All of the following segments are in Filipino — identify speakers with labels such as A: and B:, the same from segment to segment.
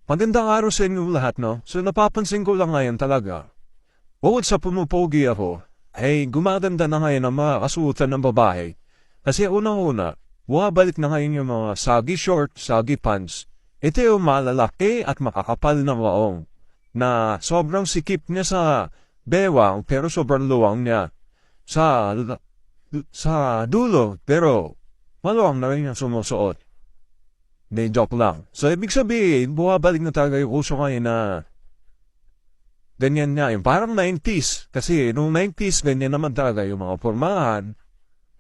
A: Magandang araw sa inyo lahat, no? So napapansin ko lang ngayon talaga, bukod sa pumupogi ako, ay gumaganda na ngayon ang mga kasuotan ng babae. Kasi unang-una, bumabalik na ngayon yung mga saggy short, saggy pants. Ito yung malalaki at makakapal na maong, na sobrang sikip niya sa bewang pero sobrang luwang niya sa dulo, pero maluwang na rin yung sumusuot. May joke lang. So, ibig sabihin, bumabalik na talaga yung uso ngayon na ganyan nga, yung parang 90s. Kasi noong 90s, ganyan naman talaga yung mga formahan,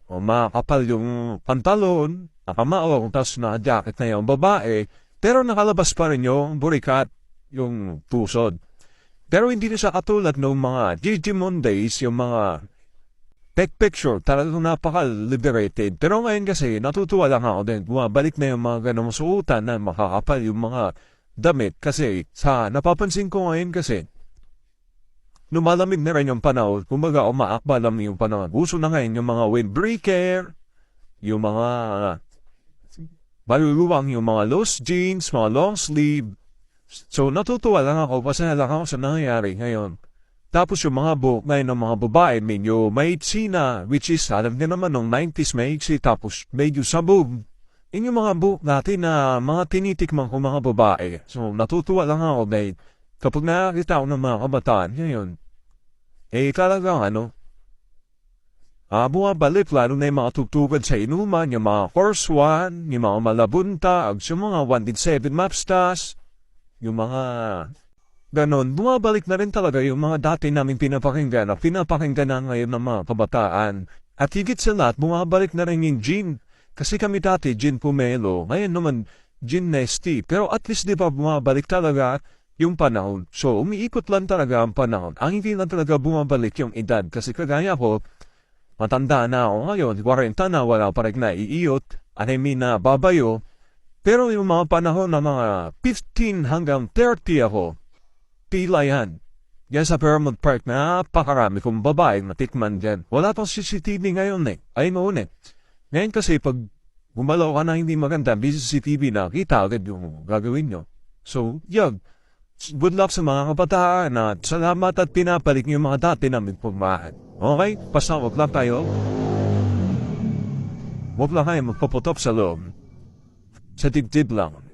A: o makapal yung pantalon, nakamaong, tapos na jacket na yung babae, pero nakalabas pa rin yung burikat, yung pusod. Pero hindi na siya katulad ng mga Gigi Mondays, yung mga picture, talagang napaka-liberated. Pero ngayon kasi, natutuwa lang ako din. Bumabalik na yung mga ganong suotan na makakapal yung mga damit. Kasi, napapansin ko ngayon kasi, lumalamig na rin yung panahon. Kumbaga, umaakba lang yung panahon. Uso na ngayon yung mga windbreaker, yung mga maluluwang yung mga loose jeans, mga long sleeve. So, natutuwa lang ako, pasaya lang ako sa nangyayari ngayon. Tapos yung mga buhok ngayon ng mga babae, medyo maiksi na, which is, alam niyo naman, noong 90s maiksi, tapos medyo sabog. Yun yung mga buhok natin na mga tinitikman ko mga babae. So, natutuwa lang ako dahil kapag nakakita ko ng mga kabataan, ngayon, talagang bumabalik, lalo na yung mga tugtugan sa inuman, yung mga Course One, yung mga malabunta, yung mga 117 Mapstas, yung mga ganon, bumabalik na rin talaga yung mga dati naming pinapakinggan na ngayon ng mga kabataan. At higit sa lahat, bumabalik na rin yung gin. Kasi kami dati, gin pomelo. Ngayon naman, gin nesty. Pero at least di ba bumabalik talaga yung panahon. So, umiikot lang talaga ang panahon. Ang hindi lang talaga bumabalik yung edad. Kasi kagaya ko, matanda na ako ngayon, 40 na, wala pa rin naiiyot. Na babayo. Pero yung mga panahon na mga 15 hanggang 30 ako, tila yan. Yan sa Paramount Park, napakarami kong babae natikman dyan. Wala pang CCTV ngayon Ay noon Ngayon kasi pag gumalaw ka na hindi maganda, busy CCTV na, kita agad yung gagawin nyo. So, yun. Good luck sa mga kabataan at salamat at pinapalik yung mga dati namin pagmahan. Okay? Basta wag lang tayo. Wag lang kayo magpaputop sa loob. Sa dibdib lang.